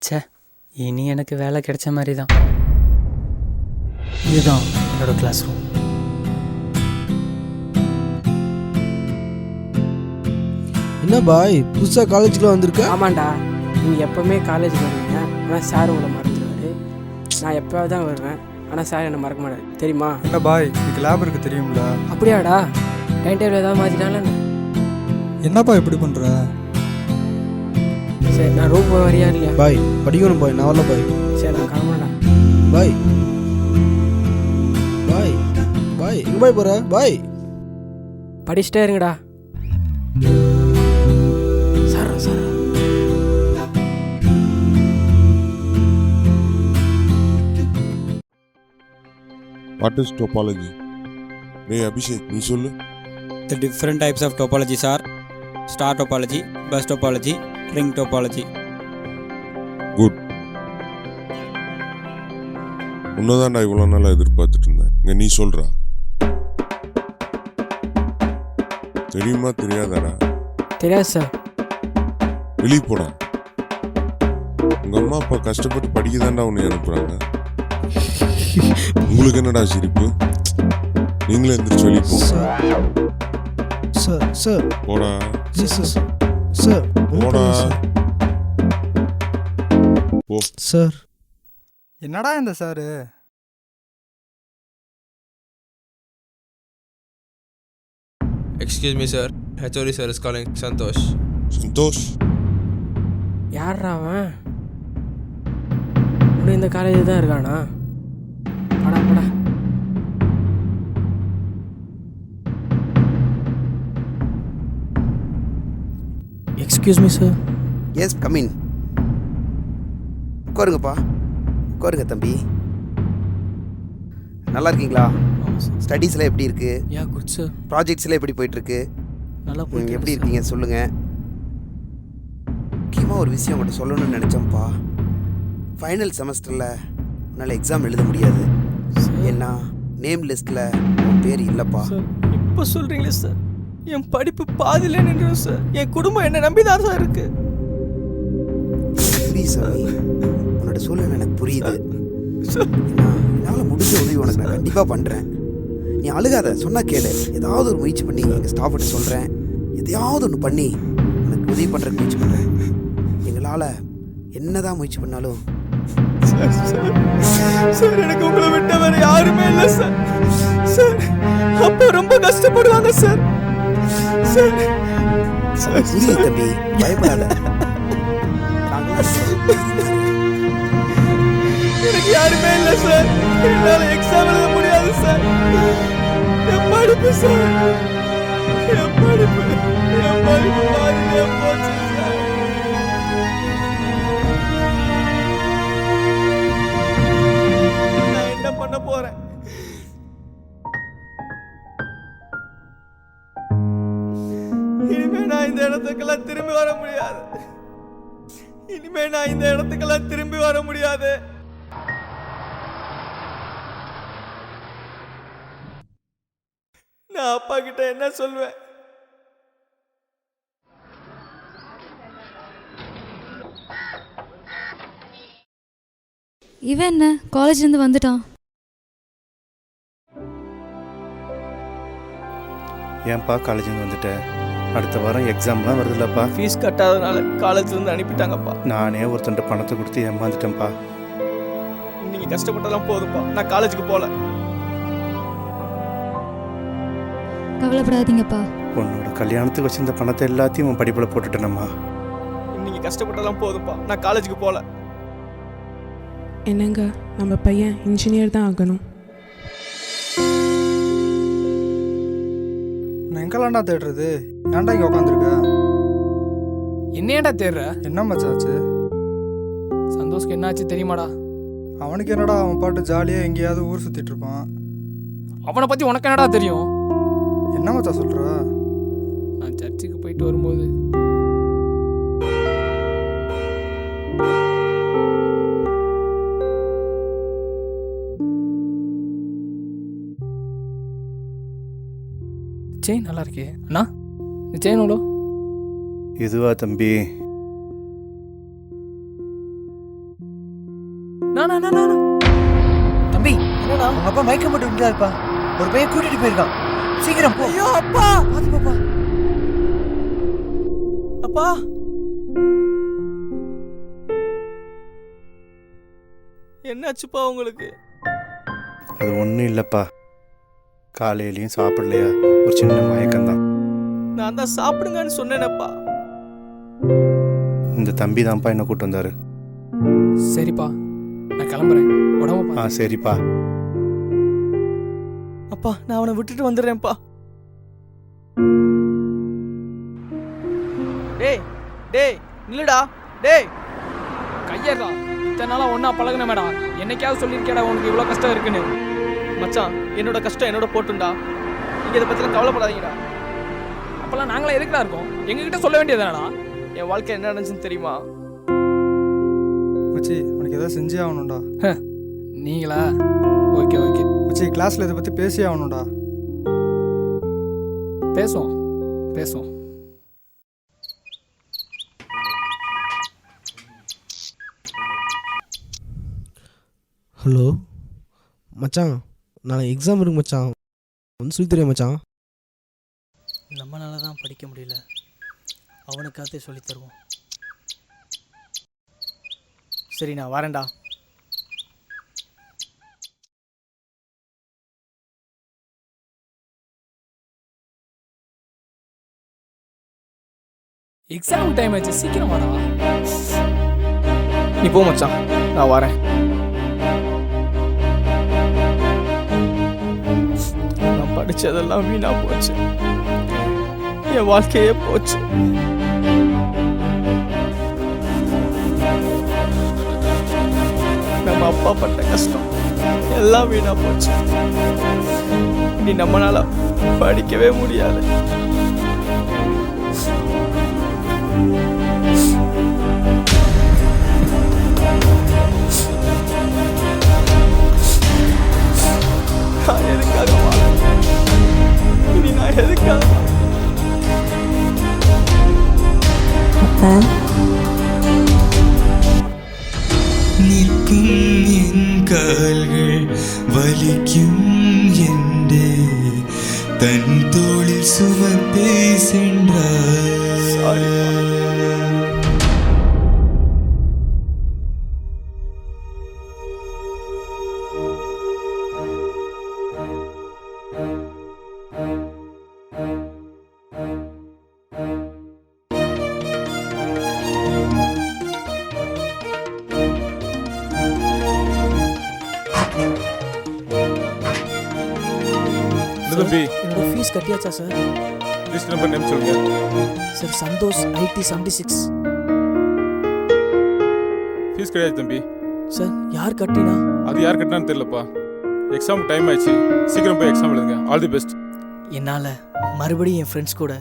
ச்சே, இனி எனக்கு வேலை கிடைச்ச மாதிரி தான். இதுதான் என்னோட கிளாஸ் ரூம். என்ன பாய் புதுசாக காலேஜுக்குலாம் வந்திருக்க? ஆமாண்டா, நீங்கள் எப்போவுமே காலேஜ் வருவீங்க, ஆனால் சார் உங்களை மறந்துடுவார். நான் எப்போயாவது தான் வருவேன், ஆனால் சார் என்னை மறக்க மாட்டார், தெரியுமா? என்ன பாய், இன்னைக்கு லேப் இருக்கு தெரியுங்களா? அப்படியாடா? டைம் டேபிள் ஏதாவது மாற்றிட்டால? என்னப்பா இப்படி பண்ணுற? சரி, நான் ரூம் வரியா இல்லையா? பாய் படிக்கணும் பாய், நான் வரல பாய். சரி, நான் கிளம்புறேன்டா. பாய் பாய் பாய் எங்கே பாய் போகிற? பாய் படிச்சுட்டே இருங்கடா. Sir sir What is topology? Hey Abhishek, நீ சொல்லு. The different types of topologies are star topology, bus topology, ring topology. Good. உன்னதான்டா இவ்வளோ நாளாக எதிர்பார்த்துட்டு இருந்தேன். இங்கே நீ சொல்கிறா. தெரியுமா தெரியாதாடா? தெரியாது சார். வெளியே போடா. உங்கள் அம்மா அப்பா கஷ்டப்பட்டு படிக்க தான்டா உன்னை அனுப்புகிறாங்க. உங்களுக்கு என்னடா சிரிப்பு? நீங்களே எந்திரிச்சு வெளியே போங்க. சார் சார் போடா சார் சார் போடா போ. சார் என்னடா இந்த sir? Excuse me, sir. HOD sir is calling. Santosh. Santosh யார்ரா அவன்? இன்னும் இந்த காலேஜ் தான் இருக்கானா? படா படா. Excuse me sir. Yes come in. உட்காருங்கப்பா, உட்காருங்க தம்பி. நல்லா இருக்கீங்களா? ஸ்டடீஸ்லாம் எப்படி இருக்கு? யா குட் சார். ப்ராஜெக்ட்ஸ்லாம் எப்படி போயிட்டுருக்கு? நல்லா எப்படி இருக்கீங்க சொல்லுங்கள். முக்கியமாக ஒரு விஷயம் உங்கள்கிட்ட சொல்லணும்னு நினச்சேன்ப்பா. ஃபைனல் செமஸ்டரில் உன்னால் எக்ஸாம் எழுத முடியாது. ஏன்னா நேம் லிஸ்ட்டில் உன் பேர் இல்லைப்பா. இப்போ சொல்கிறீங்களே சார், என் படிப்பு பாதியிலே நின்றுடும் சார். என் குடும்பம் என்ன நம்பி தான் சார் இருக்கு. புரியுது சாமி, உன்னோட சூழ்நிலை எனக்கு புரியுது. என்னால் முடிஞ்ச உதவி உனக்கு நான் கண்டிப்பாக பண்ணுறேன். நீ அழுகாத, சொன்னா கேளு. ஏதாவது ஒரு முயற்சி பண்ணி எங்கள் ஸ்டாஃப்கிட்ட சொல்கிறேன். எதையாவது ஒன்று பண்ணி உனக்கு உதவி பண்ணுறதுக்கு முயற்சி பண்ணுறேன். எங்களால் என்னதான் முயற்சி பண்ணாலும். சார் எனக்கு உங்களை விட்ட வேற யாருமே இல்லை சார். சார் அப்பா ரொம்ப கஷ்டப்படுவாங்க சார். சார் புரியுது தம்பி, பயப்படாத. எனக்கு யாருமே இல்லை சார். என்னால் எக்ஸாம் எழுத முடியாது சார். என் படிப்பு சார், என் படிப்பு பாதியிலே போச்சு சார். நான் என்ன பண்ண போறேன்? இனிமே நான் இந்த இடத்துக்கெல்லாம் திரும்பி வர முடியாது. நான் அப்பா கிட்ட என்ன சொல்வேன்? இவன் என்ன காலேஜ்லேருந்து வந்துட்டான்? ஏன்ப்பா காலேஜ்லேருந்து வந்துட்டேன்? அடுத்த வாரம் எக்ஸாம்லாம் வருதுல்லப்பா. ஃபீஸ் கட்டாதனால காலேஜ்லேருந்து அனுப்பிட்டாங்கப்பா. நானே ஒருத்தன்ட்ட பணத்தை கொடுத்து ஏமாந்துட்டேன்ப்பா. நீங்கள் கஷ்டப்பட்டதெல்லாம் போதும்ப்பா, நான் காலேஜுக்கு போகல. கவலைப்படாதீங்கப்பா. உன்னோட கல்யாணத்துக்கு வச்சிருந்த பணத்தை எல்லாத்தையும் உன் படிப்பில் போட்டுட்டேனம்மா. நீங்கள் கஷ்டப்பட்டதெல்லாம் போதும்ப்பா, நான் காலேஜுக்கு போகல. என்னங்க, நம்ம பையன் இன்ஜினியர் தான் ஆகணும். நான் எங்கெல்லாம்டா தேடுறது? ஏன்டா இங்கே உட்காந்துருக்க? என்னையடா தேடுற? என்ன மச்சாச்சு? சந்தோஷ்க்கு என்னாச்சு தெரியுமாடா? அவனுக்கு என்னடா, அவன் பாட்டு ஜாலியாக எங்கேயாவது ஊர் சுற்றிட்டு இருப்பான். அவனை பற்றி உனக்கு என்னடா தெரியும்? என்ன மச்சா சொல்கிற? நான் சர்ச்சுக்கு போயிட்டு வரும்போது செயின் நல்லா இருக்கே அண்ணா, இந்த செயின் எவ்வளோ? இதுவா தம்பி? தம்பி என்னடா உங்க அப்பா மயக்கம் போட்டு விட்டாருப்பா. ஒரு பையன் கூட்டிட்டு போயிருக்கான். சீக்கிரம் போ. ஐயோ அப்பா, பாத்து பாப்பா. அப்பா என்னாச்சுப்பா உங்களுக்கு? அது ஒன்றும் இல்லைப்பா, காலையிலையும் சாப்பிடலையா, ஒரு சின்ன மயக்கம்தான். நான் தான் சாப்பிடுங்கன்னு சொன்னேனப்பா. இந்த தம்பி தான்ப்பா என்ன கூட்டு வந்தாரு. சரிப்பா, நான் கிளம்புறேன். உடம்பு சரிப்பா. அப்பா நான் அவனை விட்டுட்டு வந்துடுறேன்ப்பா. டேய் டேய் நில்லுடா. டேய் கையறா. இத்தனை நாளா ஒன்னா பழகுன மேடா, என்னைக்காவது சொல்லியிருக்கேடா உனக்கு இவ்வளோ கஷ்டம் இருக்குன்னு. மச்சான் என்னோட கஷ்டம் என்னோட போட்டுண்டா. நீங்க இதை பத்திலாம் கவலைப்படாதீங்கடா. அப்பெல்லாம் நாங்களா எதுக்குடா இருக்கோம்? எங்ககிட்ட சொல்ல வேண்டியதுதானடா. என் வாழ்க்கை என்ன நடந்துச்சுன்னு தெரியுமா? மச்சி உனக்கு எதாவது செஞ்சே ஆகணும்டா. நீங்களா? ஓகே ஓகே மச்சி கிளாஸில் இதை பற்றி பேசியே ஆகணும்டா. பேசுவோம் பேசுவோம். ஹலோ மச்சான், நாளைக்கு எக்ஸாம் இருக்கு மச்சான், வந்து சொல்லி தெரியும் மச்சான். நம்மளால தான் படிக்க முடியல, அவனுக்காகவே சொல்லி தருவோம். சரி நான் வரேன்டா. எக்ஸாம் டைம் ஆச்சு, சீக்கிரம் வாடா. நீ போ மச்சான், நான் வரேன். நான் படிச்சதெல்லாம் வீணா போச்சு, என் வாழ்க்கையே போச்சு. நம்ம அப்பா பட்ட கஷ்டம் எல்லாம் வீணா போச்சு. நீ நம்மளால படிக்கவே முடியாது. நான் எதுக்காக இனி நான் எதுக்காக நிற்கும் என் கால்கள் வலிக்கும் என்றே தன் தோளில் சுமந்தே சென்றார். என்னோட ஃபீஸ் கட்டியாச்சா சார்? லிஸ்ட் நம்பர் நேம் சொல்லுங்க. Sir Santosh IT 76. ஃபீஸ் கிடையாது தம்பி. சார் யார் கட்டினா? அது யார் கட்டினான்னு தெரியலப்பா. எக்ஸாம் டைம் ஆயிடுச்சு, சீக்கிரம் போய் எக்ஸாம் எழுதுங்க. All the best. என்னால் மறுபடியும் என் ஃப்ரெண்ட்ஸ் கூட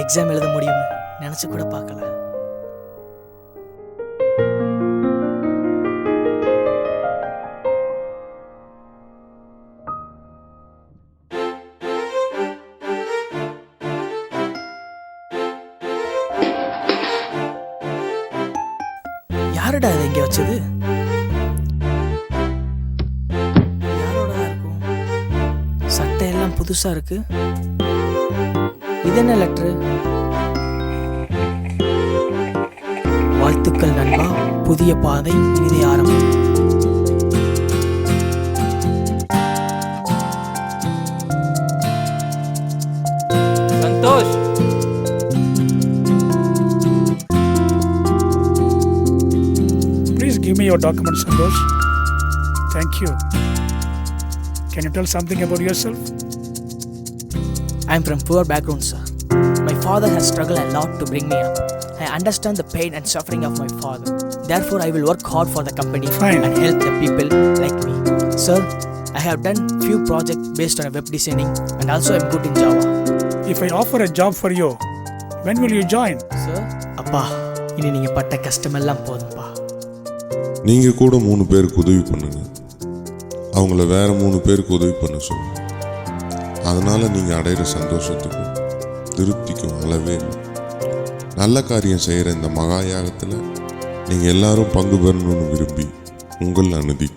எக்ஸாம் எழுத முடியும்னு நினச்சி கூட பார்க்கல. யாருடா அதை இங்கே வச்சது? யாரோடா இருக்கும்? சட்டை எல்லாம் புதுசா இருக்கு. இது என்ன லெட்டரு? வாழ்த்துக்கள் நண்பா, புதிய பாதை இனிதே ஆரம்பம். Santhosh, Give me your documents, Santosh. Thank you. Can you tell something about yourself? I am from poor background, sir. My father has struggled a lot to bring me up. I understand the pain and suffering of my father. Therefore, I will work hard for the company and help the people like me. Sir, I have done few projects based on web designing and also I'm good in Java. If I offer a job for you, when will you join? Sir, அப்பா, இனி நீங்க பட்ட கஷ்டமெல்லாம் போதும்பா. நீங்கள் கூட 3 பேருக்கு உதவி பண்ணுங்க, அவங்கள வேற 3 பேருக்கு உதவி பண்ண சொல்லுங்க. அதனால் நீங்கள் அடையிற சந்தோஷத்துக்கும் திருப்திக்கும் அளவே இல்லை. நல்ல காரியம் செய்கிற இந்த மகா யாகத்தில் நீங்கள் எல்லாரும் பங்கு பெறணும்னு விரும்பி உங்கள் அனுதி.